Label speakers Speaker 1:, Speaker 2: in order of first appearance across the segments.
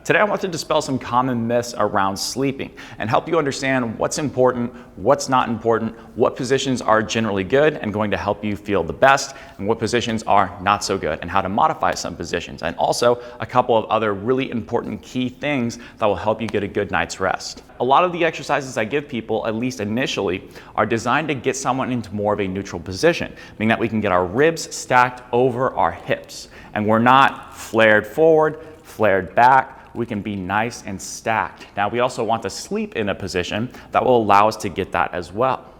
Speaker 1: Today I want to dispel some common myths around sleeping and help you understand what's important, what's not important, what positions are generally good and going to help you feel the best, and what positions are not so good, and how to modify some positions, and also a couple of other really important key things that will help you get a good night's rest. A lot of the exercises I give people, at least initially, are designed to get someone into more of a neutral position, meaning that we can get our ribs stacked over our hips, and we're not flared forward, flared back. We can be nice and stacked. Now, we also want to sleep in a position that will allow us to get that as well.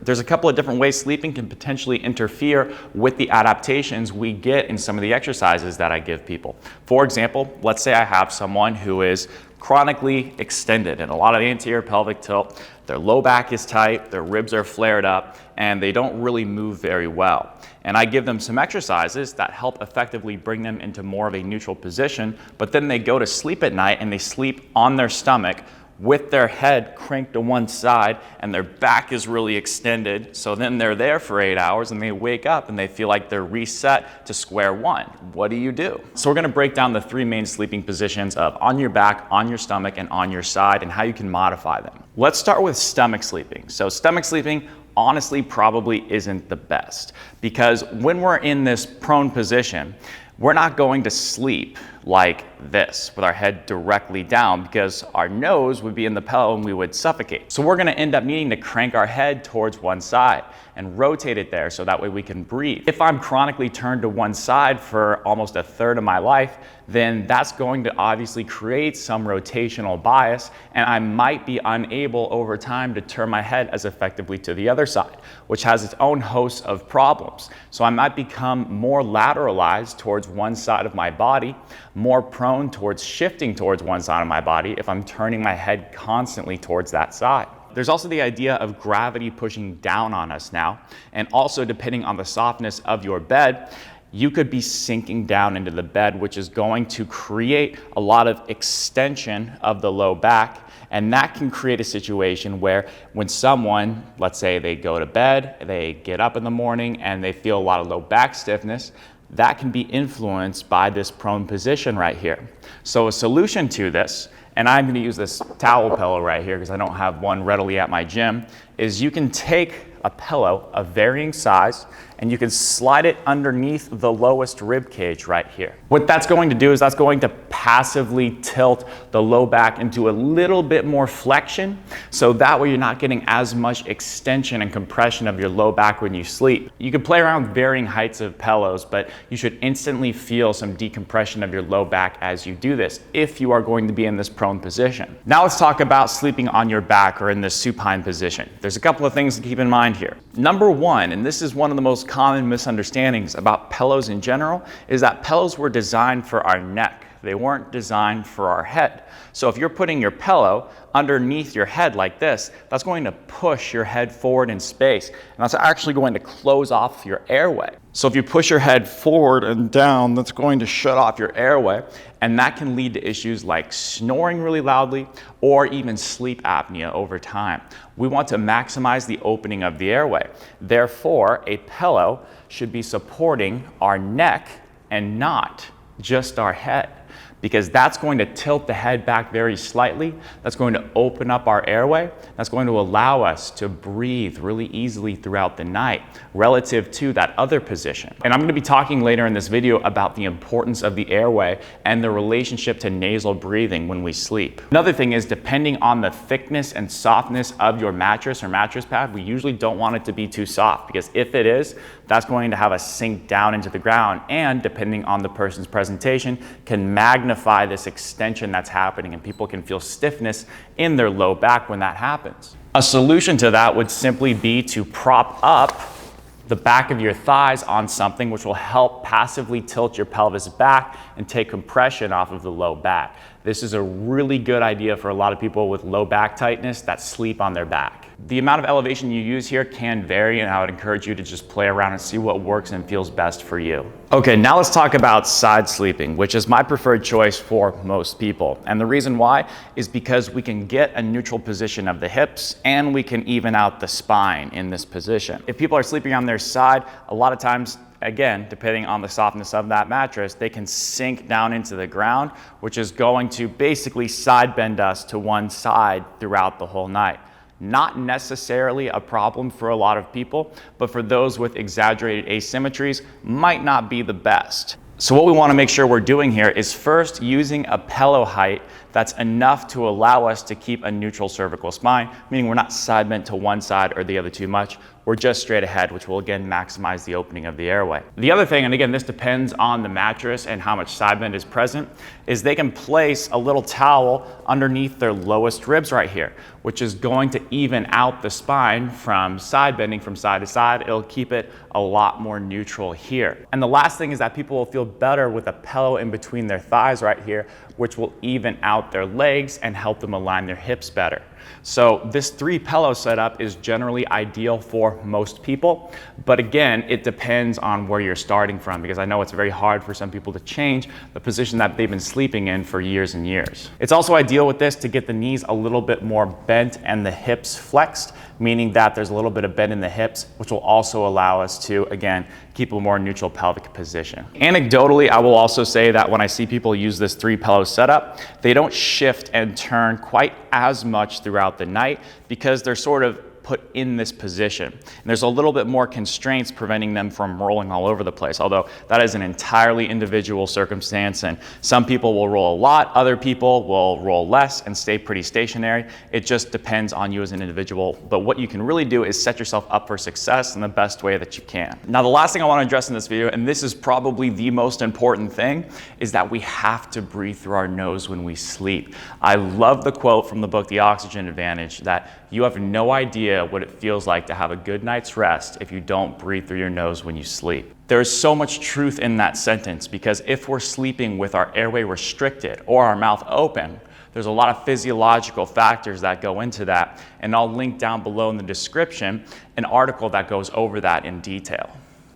Speaker 1: There's a couple of different ways sleeping can potentially interfere with the adaptations we get in some of the exercises that I give people. For example, let's say I have someone who is chronically extended and a lot of anterior pelvic tilt, their low back is tight, their ribs are flared up, and they don't really move very well. And I give them some exercises that help effectively bring them into more of a neutral position, but then they go to sleep at night and they sleep on their stomach with their head cranked to one side and their back is really extended. So then they're there for 8 hours and they wake up and they feel like they're reset to square one. What do you do? So we're gonna break down the three main sleeping positions of on your back, on your stomach, and on your side, and how you can modify them. Let's start with stomach sleeping. So stomach sleeping honestly probably isn't the best, because when we're in this prone position, we're not going to sleep like this with our head directly down, because our nose would be in the pillow and we would suffocate. So we're gonna end up needing to crank our head towards one side and rotate it there so that way we can breathe. If I'm chronically turned to one side for almost a third of my life, then that's going to obviously create some rotational bias, and I might be unable over time to turn my head as effectively to the other side, which has its own host of problems. So I might become more lateralized towards one side of my body, more prone towards shifting towards one side of my body if I'm turning my head constantly towards that side. There's also the idea of gravity pushing down on us now, and also depending on the softness of your bed, you could be sinking down into the bed, which is going to create a lot of extension of the low back, and that can create a situation where when someone, let's say they go to bed, they get up in the morning and they feel a lot of low back stiffness, that can be influenced by this prone position right here. So a solution to this, and I'm going to use this towel pillow right here because I don't have one readily at my gym, is you can take a pillow of varying size and you can slide it underneath the lowest rib cage right here. What that's going to do is that's going to passively tilt the low back into a little bit more flexion, so that way you're not getting as much extension and compression of your low back when you sleep. You can play around with varying heights of pillows, but you should instantly feel some decompression of your low back as you do this, if you are going to be in this prone position. Now let's talk about sleeping on your back or in this supine position. There's a couple of things to keep in mind here. Number one, and this is one of the most common misunderstandings about pillows in general, is that pillows were designed for our neck. They weren't designed for our head. So if you're putting your pillow underneath your head like this, that's going to push your head forward in space, and that's actually going to close off your airway. So if you push your head forward and down, that's going to shut off your airway, and that can lead to issues like snoring really loudly or even sleep apnea over time. We want to maximize the opening of the airway. Therefore, a pillow should be supporting our neck and not just our head, because that's going to tilt the head back very slightly. That's going to open up our airway. That's going to allow us to breathe really easily throughout the night relative to that other position. And I'm going to be talking later in this video about the importance of the airway and the relationship to nasal breathing when we sleep. Another thing is, depending on the thickness and softness of your mattress or mattress pad, we usually don't want it to be too soft, because if it is, that's going to have us sink down into the ground, and depending on the person's presentation, can magnify this extension that's happening, and people can feel stiffness in their low back when that happens. A solution to that would simply be to prop up the back of your thighs on something, which will help passively tilt your pelvis back and take compression off of the low back. This is a really good idea for a lot of people with low back tightness that sleep on their back. The amount of elevation you use here can vary, and I would encourage you to just play around and see what works and feels best for you. Okay, now let's talk about side sleeping, which is my preferred choice for most people. And the reason why is because we can get a neutral position of the hips, and we can even out the spine in this position. If people are sleeping on their side, a lot of times again, depending on the softness of that mattress, they can sink down into the ground, which is going to basically side bend us to one side throughout the whole night. Not necessarily a problem for a lot of people, but for those with exaggerated asymmetries, might not be the best. So what we want to make sure we're doing here is first using a pillow height that's enough to allow us to keep a neutral cervical spine, meaning we're not side bent to one side or the other too much. We're just straight ahead, which will again maximize the opening of the airway. The other thing, and again, this depends on the mattress and how much side bend is present, is they can place a little towel underneath their lowest ribs right here, which is going to even out the spine from side bending from side to side. It'll keep it a lot more neutral here. And the last thing is that people will feel better with a pillow in between their thighs right here, which will even out their legs and help them align their hips better. So this 3 pillow setup is generally ideal for most people, but again, it depends on where you're starting from, because I know it's very hard for some people to change the position that they've been sleeping in for years and years. It's also ideal with this to get the knees a little bit more bent and the hips flexed, meaning that there's a little bit of bend in the hips, which will also allow us to, again, keep a more neutral pelvic position. Anecdotally, I will also say that when I see people use this 3 pillow setup, they don't shift and turn quite as much throughout the night because they're sort of put in this position. And there's a little bit more constraints preventing them from rolling all over the place, although that is an entirely individual circumstance, and some people will roll a lot, other people will roll less and stay pretty stationary. It just depends on you as an individual, but what you can really do is set yourself up for success in the best way that you can. Now, the last thing I want to address in this video, and this is probably the most important thing, is that we have to breathe through our nose when we sleep. I love the quote from the book, The Oxygen Advantage, that you have no idea what it feels like to have a good night's rest if you don't breathe through your nose when you sleep. There's so much truth in that sentence, because if we're sleeping with our airway restricted or our mouth open, there's a lot of physiological factors that go into that, and I'll link down below in the description an article that goes over that in detail.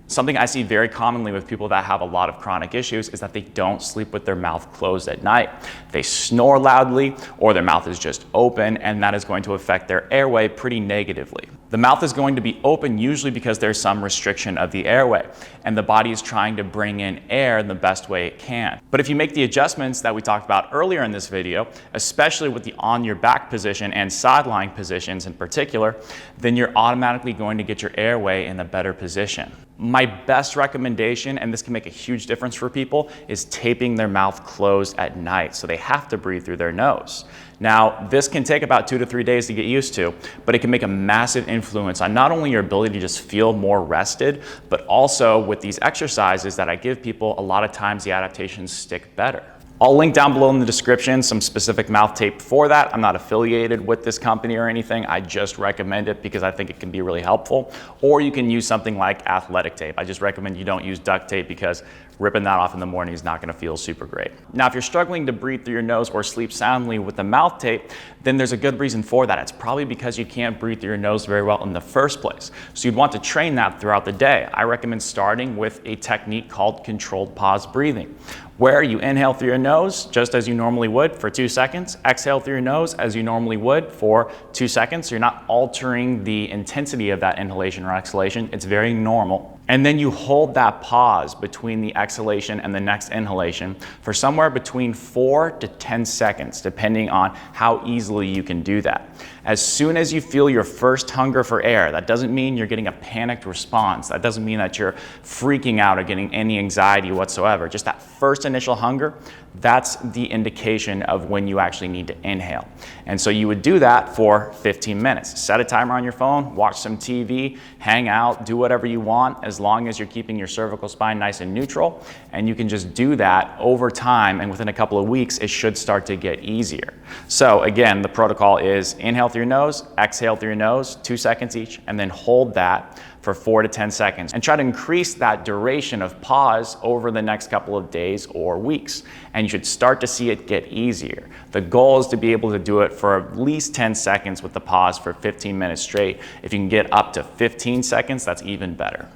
Speaker 1: Something I see very commonly with people that have a lot of chronic issues is that they don't sleep with their mouth closed at night. They snore loudly, or their mouth is just open, and that is going to affect their airway pretty negatively. The mouth is going to be open usually because there's some restriction of the airway, and the body is trying to bring in air in the best way it can. But if you make the adjustments that we talked about earlier in this video, especially with the on your back position and side lying positions in particular, then you're automatically going to get your airway in a better position. My best recommendation, and this can make a huge difference for people, is taping their mouth closed at night, so they have to breathe through their nose. Now, this can take about 2 to 3 days to get used to, but it can make a massive influence on not only your ability to just feel more rested, but also with these exercises that I give people, a lot of times the adaptations stick better. I'll link down below in the description some specific mouth tape for that. I'm not affiliated with this company or anything. I just recommend it because I think it can be really helpful. Or you can use something like athletic tape. I just recommend you don't use duct tape because ripping that off in the morning is not going to feel super great. Now, if you're struggling to breathe through your nose or sleep soundly with the mouth tape, then there's a good reason for that. It's probably because you can't breathe through your nose very well in the first place. So you'd want to train that throughout the day. I recommend starting with a technique called controlled pause breathing, where you inhale through your nose just as you normally would for 2 seconds, exhale through your nose as you normally would for 2 seconds. So you're not altering the intensity of that inhalation or exhalation. It's very normal. And then you hold that pause between the exhalation and the next inhalation for somewhere between 4 to 10 seconds, depending on how easily you can do that. As soon as you feel your first hunger for air, that doesn't mean you're getting a panicked response. That doesn't mean that you're freaking out or getting any anxiety whatsoever. Just that first initial hunger, that's the indication of when you actually need to inhale. And so you would do that for 15 minutes. Set a timer on your phone, watch some TV, hang out, do whatever you want, as long as you're keeping your cervical spine nice and neutral. And you can just do that over time, and within a couple of weeks, it should start to get easier. So again, the protocol is inhale through your nose, exhale through your nose, 2 seconds each, and then hold that for 4 to 10 seconds, and try to increase that duration of pause over the next couple of days or weeks. And you should start to see it get easier. The goal is to be able to do it for at least 10 seconds with the pause for 15 minutes straight. If you can get up to 15 seconds, that's even better.